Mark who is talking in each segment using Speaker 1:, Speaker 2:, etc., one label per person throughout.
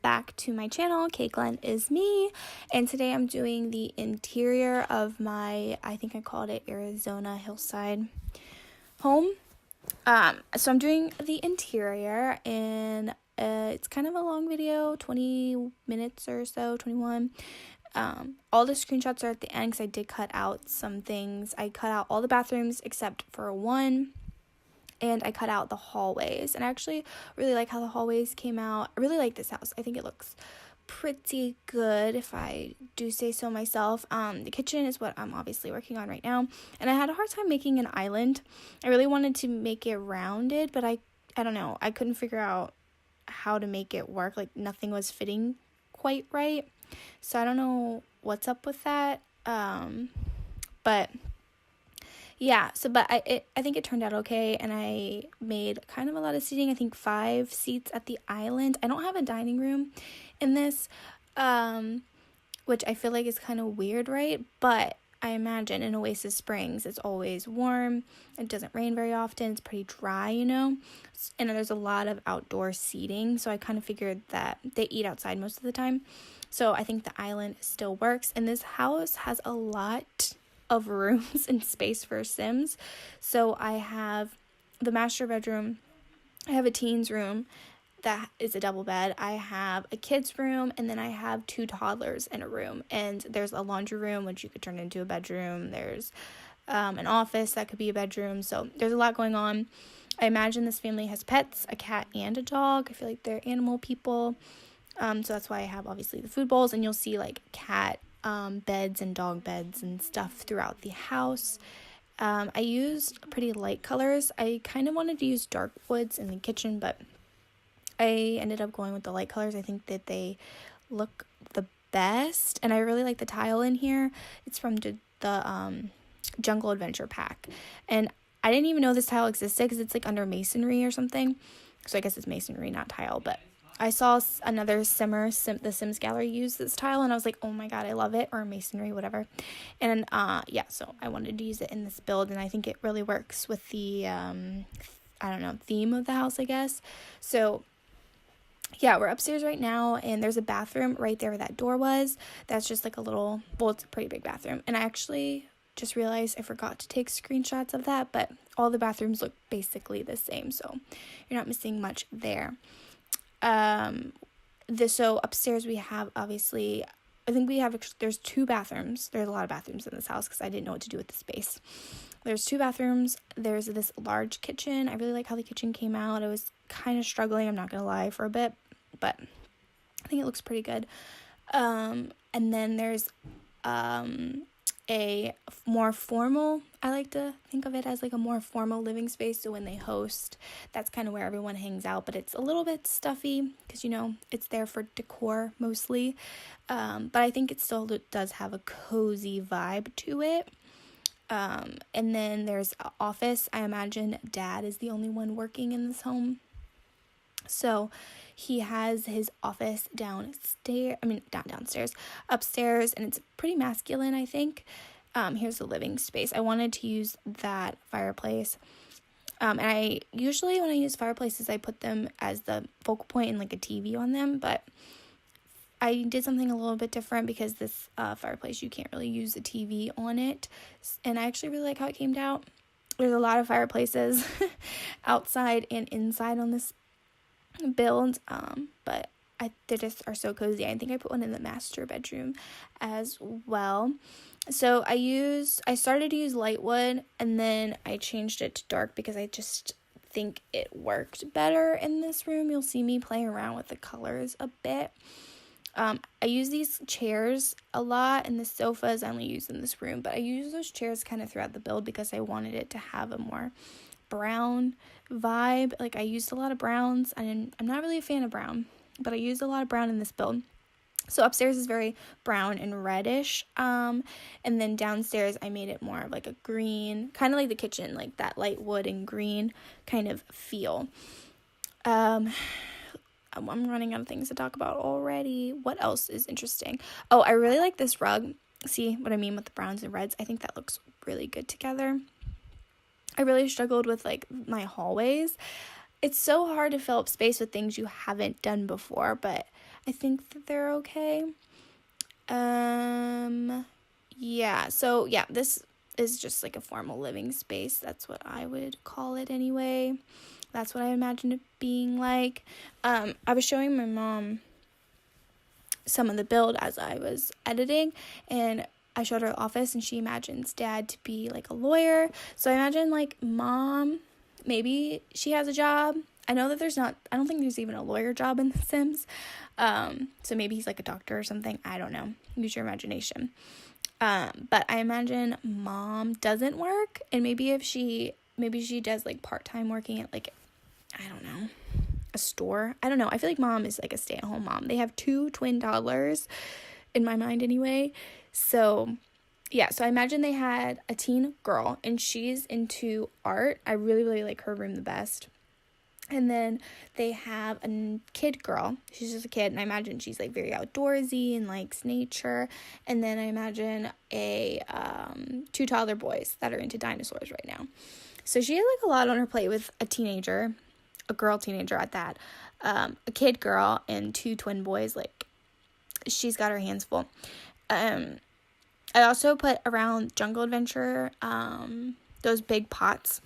Speaker 1: Back to my channel, kayy.glenn is me, and today I'm doing the interior of my, I think I called it Arizona Hillside home. So I'm doing the interior, and it's kind of a long video, 20 minutes or so, 21. All the screenshots are at the end because I did cut out some things. I cut out all the bathrooms except for one, and I cut out the hallways. And I actually really like how the hallways came out. I really like this house. I think it looks pretty good, if I do say so myself. The kitchen is what I'm obviously working on right now, and I had a hard time making an island. I really wanted to make it rounded, but I don't know, I couldn't figure out how to make it work. Like, nothing was fitting quite right, so I don't know what's up with that. But yeah, but I think it turned out okay, and I made kind of a lot of seating. I think 5 seats at the island. I don't have a dining room in this, which I feel like is kind of weird, right? But I imagine in Oasis Springs, it's always warm. It doesn't rain very often. It's pretty dry, and there's a lot of outdoor seating, so I kind of figured that they eat outside most of the time. So I think the island still works, and this house has a lot of rooms and space for Sims. So I have the master bedroom, I have a teens room that is a double bed, I have a kids room, and then I have 2 toddlers in a room, and there's a laundry room which you could turn into a bedroom. There's an office that could be a bedroom. So there's a lot going on. I imagine this family has pets, a cat and a dog. I feel like they're animal people. So that's why I have obviously the food bowls, and you'll see like cat beds and dog beds and stuff throughout the house. I used pretty light colors. I kind of wanted to use dark woods in the kitchen, but I ended up going with the light colors. I think that they look the best, and I really like the tile in here. It's from the Jungle Adventure pack, and I didn't even know this tile existed because it's like under masonry or something, so I guess it's masonry, not tile. But I saw another the Sims gallery use this tile, and I was like, oh my god, I love it, or masonry, whatever. And yeah, so I wanted to use it in this build, and I think it really works with the I don't know, theme of the house, I guess. So yeah, we're upstairs right now, and there's a bathroom right there where that door was. That's just like a little, well, it's a pretty big bathroom, and I actually just realized I forgot to take screenshots of that, but all the bathrooms look basically the same, so you're not missing much there. So upstairs we have, obviously, I think there's 2 bathrooms. There's a lot of bathrooms in this house because I didn't know what to do with the space. There's 2 bathrooms. There's this large kitchen. I really like how the kitchen came out. I was kind of struggling, I'm not gonna lie, for a bit, but I think it looks pretty good. And then there's a more formal, I like to think of it as like a more formal living space. So when they host, that's kind of where everyone hangs out, but it's a little bit stuffy because, it's there for decor mostly. But I think it still does have a cozy vibe to it. And then there's an office. I imagine Dad is the only one working in this home, so he has his office downstairs, not downstairs, upstairs, and it's pretty masculine, I think. Here's the living space. I wanted to use that fireplace. And I usually, when I use fireplaces, I put them as the focal point and like a TV on them, but I did something a little bit different because this fireplace, you can't really use a TV on it, and I actually really like how it came out. There's a lot of fireplaces outside and inside on this build, but they just are so cozy. I think I put one in the master bedroom as well. So I started to use light wood, and then I changed it to dark because I just think it worked better in this room. You'll see me playing around with the colors a bit. I use these chairs a lot, and the sofas I only use in this room, but I use those chairs kind of throughout the build because I wanted it to have a more brown vibe. Like, I used a lot of browns, and I'm not really a fan of brown, but I used a lot of brown in this build. So upstairs is very brown and reddish, and then downstairs I made it more of like a green, kind of like the kitchen, like that light wood and green kind of feel. I'm running out of things to talk about already. What else is interesting? Oh, I really like this rug. See what I mean with the browns and reds? I think that looks really good together. I really struggled with like my hallways. it's so hard to fill up space with things you haven't done before, but I think that they're okay. Yeah, so yeah, this is just like a formal living space. That's what I would call it anyway. That's what I imagined it being like. I was showing my mom some of the build as I was editing, and I showed her the office, and she imagines Dad to be like a lawyer. So I imagine like Mom, maybe she has a job. I know that I don't think there's even a lawyer job in The Sims. So maybe he's like a doctor or something. I don't know. Use your imagination. But I imagine Mom doesn't work, and maybe she does like part-time working at like, I don't know, a store. I don't know. I feel like Mom is like a stay-at-home mom. They have 2 twin toddlers in my mind anyway. So yeah, so I imagine they had a teen girl, and she's into art. I really, really like her room the best. And then they have a kid girl. She's just a kid, and I imagine she's like very outdoorsy and likes nature. And then I imagine 2 toddler boys that are into dinosaurs right now. So she has like a lot on her plate with a teenager, a girl teenager at that, a kid girl, and 2 twin boys. Like, she's got her hands full. I also put around Jungle Adventure, those big pots.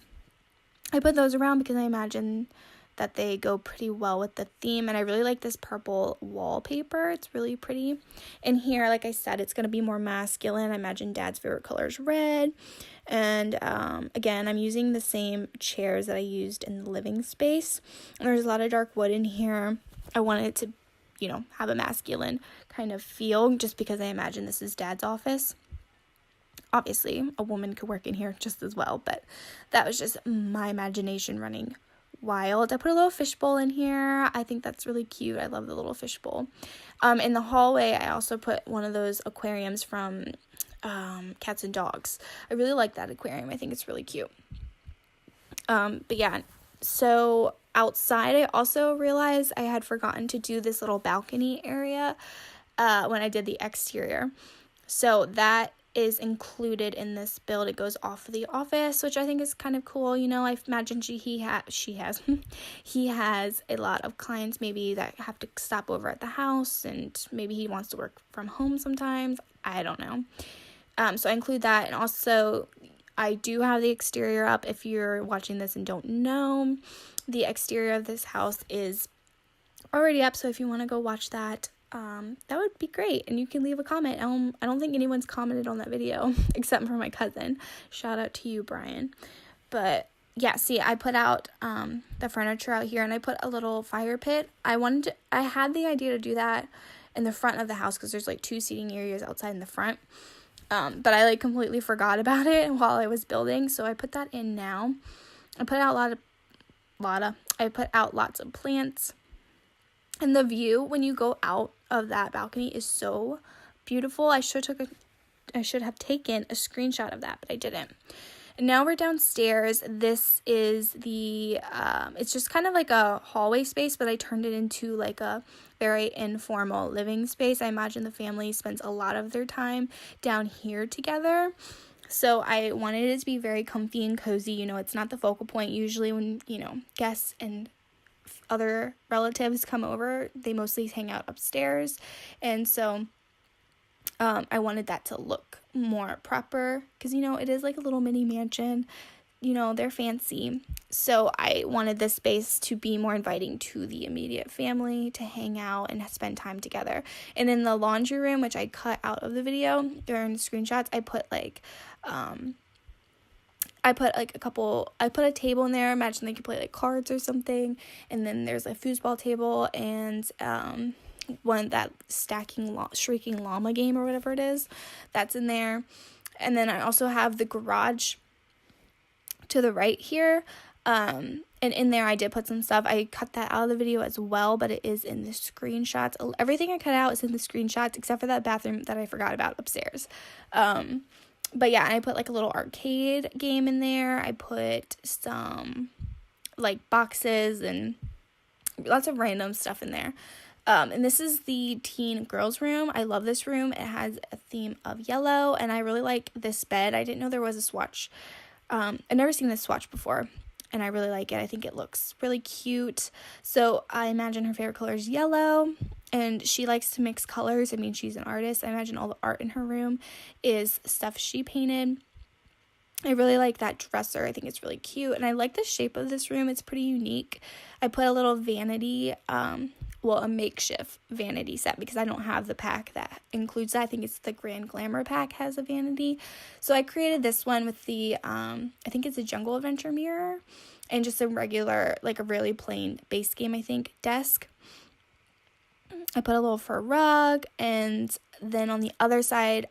Speaker 1: I put those around because I imagine that they go pretty well with the theme, and I really like this purple wallpaper. It's really pretty. And here, like I said, it's going to be more masculine. I imagine Dad's favorite color is red. And again, I'm using the same chairs that I used in the living space. And there's a lot of dark wood in here. I wanted it to, have a masculine kind of feel, just because I imagine this is Dad's office. Obviously, a woman could work in here just as well, but that was just my imagination running wild. I put a little fishbowl in here. I think that's really cute. I love the little fishbowl. In the hallway, I also put one of those aquariums from Cats and Dogs. I really like that aquarium. I think it's really cute. But yeah, so outside, I also realized I had forgotten to do this little balcony area when I did the exterior. So that is included in this build. It goes off of the office, which I think is kind of cool. I imagine he has a lot of clients maybe that have to stop over at the house, and maybe he wants to work from home sometimes. I don't know. So I include that. And also, I do have the exterior up. If you're watching this and don't know, the exterior of this house is already up, so if you want to go watch that, that would be great, and you can leave a comment. I don't think anyone's commented on that video except for my cousin. Shout out to you, Brian. But yeah, see, I put out the furniture out here, and I put a little fire pit. I had the idea to do that in the front of the house because there's like 2 seating areas outside in the front, but I completely forgot about it while I was building, so I put that in now. I put out lots of plants. And the view when you go out of that balcony is so beautiful. I should have taken a screenshot of that, but I didn't. And now we're downstairs. This is it's just kind of like a hallway space, but I turned it into like a very informal living space. I imagine the family spends a lot of their time down here together. So I wanted it to be very comfy and cozy. It's not the focal point. Usually when, guests and other relatives come over, they mostly hang out upstairs, and so I wanted that to look more proper because it is like a little mini mansion. They're fancy, so I wanted this space to be more inviting to the immediate family to hang out and spend time together. And in the laundry room, which I cut out of the video during the screenshots, I put a table in there. Imagine they could play like cards or something. And then there's a foosball table and one that shrieking llama game or whatever it is. That's in there. And then I also have the garage to the right here. And in there I did put some stuff. I cut that out of the video as well, but it is in the screenshots. Everything I cut out is in the screenshots except for that bathroom that I forgot about upstairs. But yeah, I put like a little arcade game in there. I put some like boxes and lots of random stuff in there. And this is the teen girls room. I love this room. It has a theme of yellow, and I really like this bed. I didn't know there was a swatch. I've never seen this swatch before. and I really like it. I think it looks really cute. So I imagine her favorite color is yellow, and she likes to mix colors. I mean, she's an artist. I imagine all the art in her room is stuff she painted. I really like that dresser. I think it's really cute, and I like the shape of this room. It's pretty unique. I put a little vanity, a makeshift vanity set, because I don't have the pack that includes that. I think it's the Grand Glamour pack has a vanity. So I created this one with the, I think it's a Jungle Adventure mirror, and just a regular, like a really plain base game, I think, desk. I put a little fur rug, and then on the other side,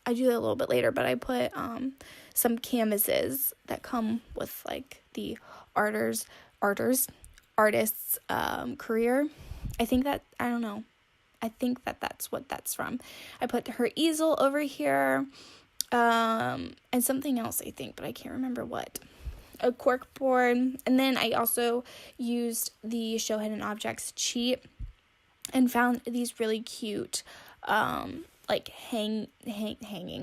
Speaker 1: I do that a little bit later, but I put some canvases that come with like the artist's career. I think that's what that's from. I put her easel over here, and something else, I think, but I can't remember what. A cork board, and then I also used the Show Hidden Objects cheat and found these really cute like hanging,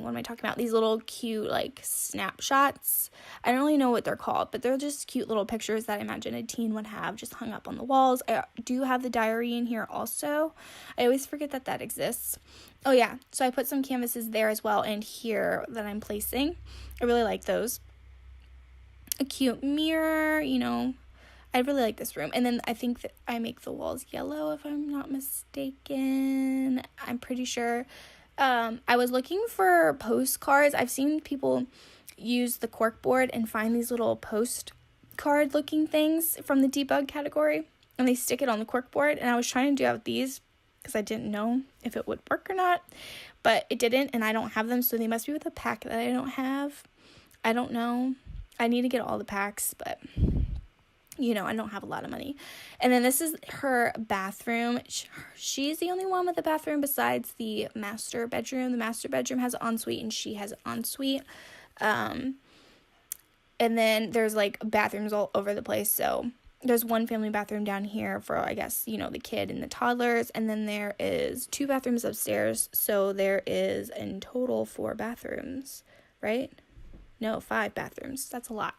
Speaker 1: what am I talking about? These little cute like snapshots. I don't really know what they're called, but they're just cute little pictures that I imagine a teen would have just hung up on the walls. I do have the diary in here also. I always forget that exists. Oh yeah, so I put some canvases there as well, and here that I'm placing. I really like those. A cute mirror, I really like this room. And then I think that I make the walls yellow, if I'm not mistaken. I'm pretty sure. I was looking for postcards. I've seen people use the cork board and find these little postcard looking things from the debug category, and they stick it on the cork board. And I was trying to do that with these because I didn't know if it would work or not, but it didn't, and I don't have them, so they must be with a pack that I don't have. I don't know. I need to get all the packs, but I don't have a lot of money. And then this is her bathroom. She's the only one with a bathroom besides the master bedroom. The master bedroom has an ensuite, and she has an ensuite. And then there's like bathrooms all over the place. So there's one family bathroom down here for, I guess, the kid and the toddlers. And then there is 2 bathrooms upstairs. So there is in total 4 bathrooms, right? No, 5 bathrooms. That's a lot.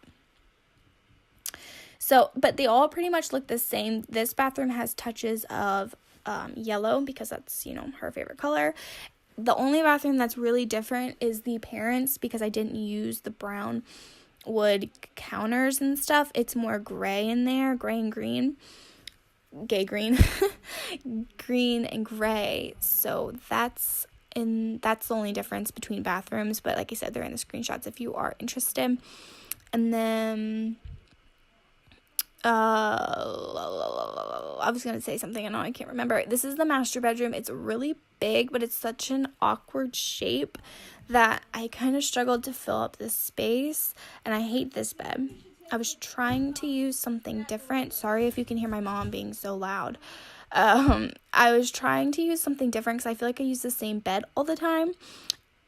Speaker 1: So, but they all pretty much look the same. This bathroom has touches of yellow because that's, her favorite color. The only bathroom that's really different is the parents', because I didn't use the brown wood counters and stuff. It's more gray in there, gray and green. Gay green. Green and gray. So that's the only difference between bathrooms. But like I said, they're in the screenshots if you are interested. And then I was going to say something, and now I can't remember. This is the master bedroom. It's really big, but it's such an awkward shape that I kind of struggled to fill up this space, and I hate this bed. I was trying to use something different. Sorry if you can hear my mom being so loud. I was trying to use something different because I feel like I use the same bed all the time.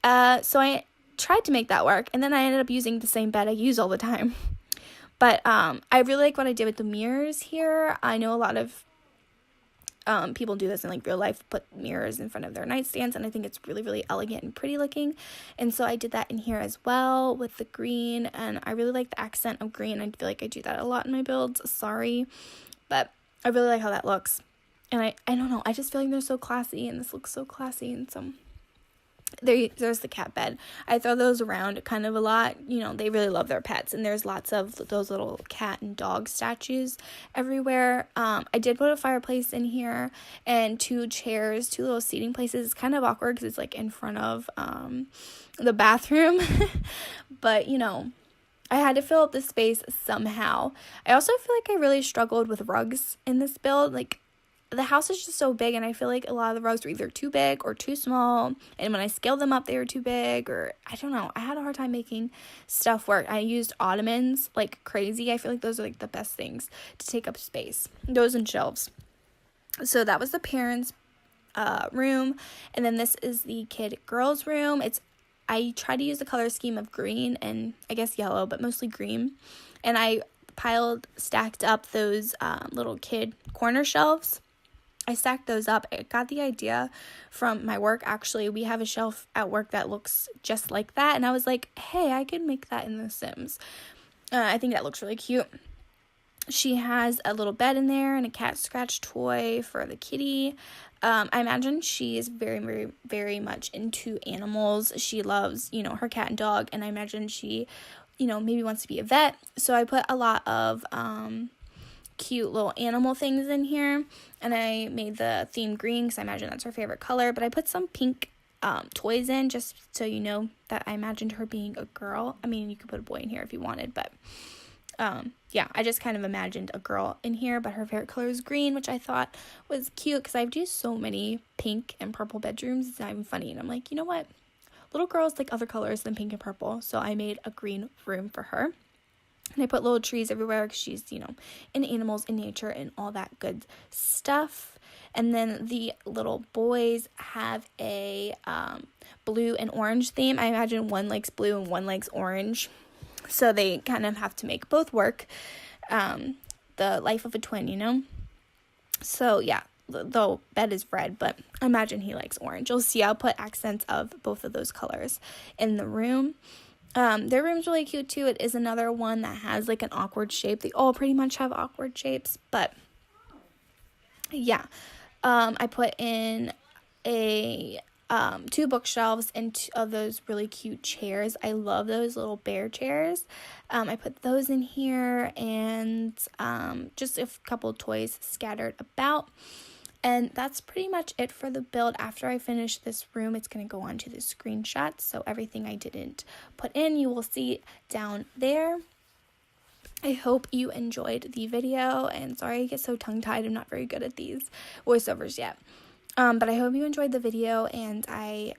Speaker 1: So I tried to make that work, and then I ended up using the same bed I use all the time. But I really like what I did with the mirrors here. I know a lot of people do this in like real life, put mirrors in front of their nightstands, and I think it's really, really elegant and pretty looking. And so I did that in here as well with the green, and I really like the accent of green. I feel like I do that a lot in my builds. Sorry, but I really like how that looks. And I don't know, I just feel like they're so classy, and this looks so classy. And so there's the cat bed. I throw those around kind of a lot. They really love their pets, and there's lots of those little cat and dog statues everywhere. I did put a fireplace in here and 2 chairs, 2 little seating places. It's kind of awkward because it's like in front of the bathroom, but I had to fill up the space somehow. I also feel like I really struggled with rugs in this build. Like, the house is just so big, and I feel like a lot of the rugs were either too big or too small, and when I scaled them up they were too big, or I don't know. I had a hard time making stuff work. I used ottomans like crazy. I feel like those are like the best things to take up space, those and shelves. So that was the parents' room, and then this is the girls' room. I try to use the color scheme of green and I guess yellow, but mostly green, and I stacked up those little kid corner shelves. I stacked those up. I got the idea from my work, actually. We have a shelf at work that looks just like that, and I was like, hey, I could make that in The Sims. I think that looks really cute. She has a little bed in there and a cat scratch toy for the kitty. I imagine she is very, very, very much into animals. She loves, her cat and dog, and I imagine she, maybe wants to be a vet. So I put a lot of cute little animal things in here, and I made the theme green because I imagine that's her favorite color, but I put some pink toys in just so you know that I imagined her being a girl. I mean, you could put a boy in here if you wanted, but yeah, I just kind of imagined a girl in here, but her favorite color is green, which I thought was cute because I've used so many pink and purple bedrooms. It's not even funny. And I'm like, you know what? Little girls like other colors than pink and purple. So I made a green room for her. And I put little trees everywhere because she's, in animals, in nature, and all that good stuff. And then the little boys have a blue and orange theme. I imagine one likes blue and one likes orange. So they kind of have to make both work. The life of a twin, So yeah, the bed is red, but I imagine he likes orange. You'll see I'll put accents of both of those colors in the room. Their room's really cute too. It is another one that has like an awkward shape. They all pretty much have awkward shapes, but yeah. I put in a 2 bookshelves and 2 of those really cute chairs. I love those little bear chairs. I put those in here, and just a couple toys scattered about. And that's pretty much it for the build. After I finish this room, it's going to go on to the screenshots. So everything I didn't put in, you will see down there. I hope you enjoyed the video, and sorry I get so tongue-tied. I'm not very good at these voiceovers yet. But I hope you enjoyed the video, and I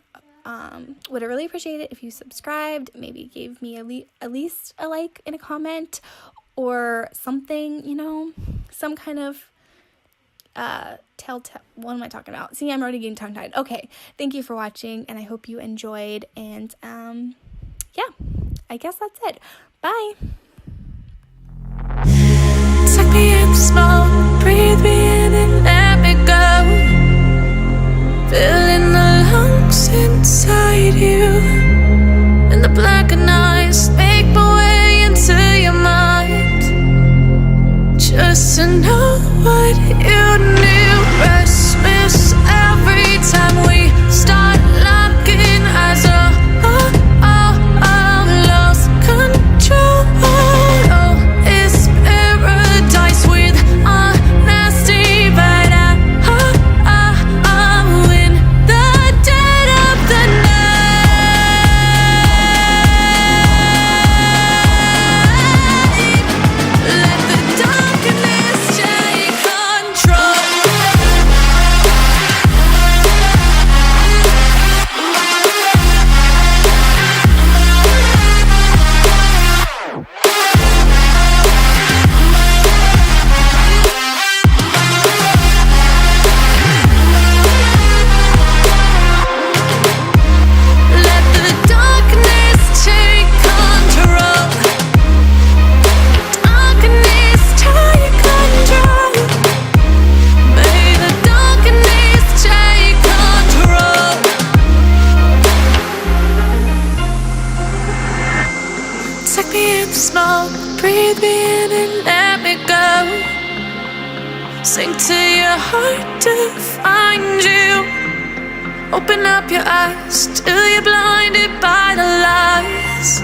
Speaker 1: would really appreciate it if you subscribed, maybe gave me at least a like and a comment or something, some kind of telltale. What am I talking about? See, I'm already getting tongue-tied. Okay, thank you for watching, and I hope you enjoyed, and yeah, I guess that's it. Bye.
Speaker 2: Take me in small, breathe me in and let me go. Filling the lungs inside you, and the blackened eyes make my way into your mind. Just to know what you knew. Restless every time we start locking eyes. Lost control. Oh, it's paradise with honesty, but I'm in the dead of the night. Let the darkness take control. Let the darkness take control. Darkness take control. May the darkness take control. Take me in the smoke, breathe me in and let me go. Sink to your heart to find you. Open up your eyes till you're blinded by the lies,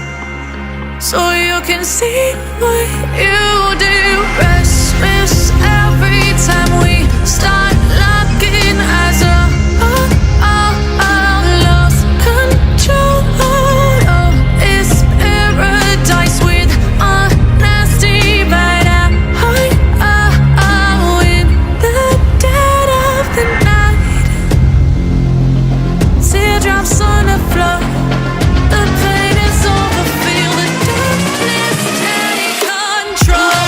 Speaker 2: so you can see what you do. Restless every time we start locking eyes. Lost control. Oh, it's paradise with honesty, but I'm in the dead of the night. Teardrops on the floor. The pain is over. Feel the darkness take control.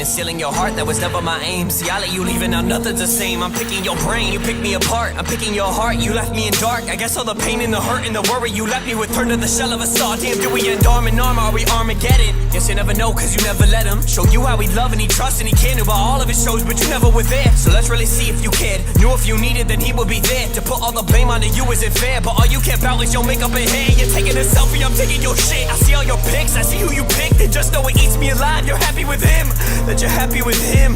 Speaker 3: and stealing your heart, that was never my aim. See, I let you leave and now nothing's the same. I'm picking your brain, you pick me apart. I'm picking your heart, you left me in dark. I guess all the pain and the hurt and the worry you left me with turned to the shell of a saw. Damn, do we end arm in arm, or are we Armageddon? Guess you never know, cause you never let him show you how he love and he trust and he cared about all of his shows, but you never were there. So let's really see if you cared. Knew if you needed, then he would be there. To put all the blame onto you isn't fair, but all you care about is your makeup and hair. You're taking a selfie, I'm taking your shit. I see all your pics, I see who you picked, and just know it eats me alive. You're happy with him, that you're happy with him.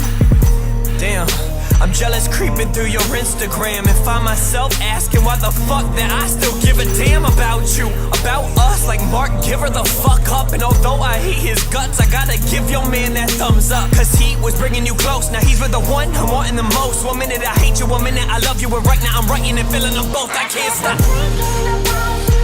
Speaker 3: Damn, I'm jealous creeping through your Instagram and find myself asking why the fuck that I still give a damn about you, about us. Like Mark, give her the fuck up. And although I hate his guts, I gotta give your man that thumbs up, cause he was bringing you close. Now he's with the one I'm wanting the most. 1 minute I hate you, 1 minute I love you, and right now I'm writing and feeling them both. I can't stop.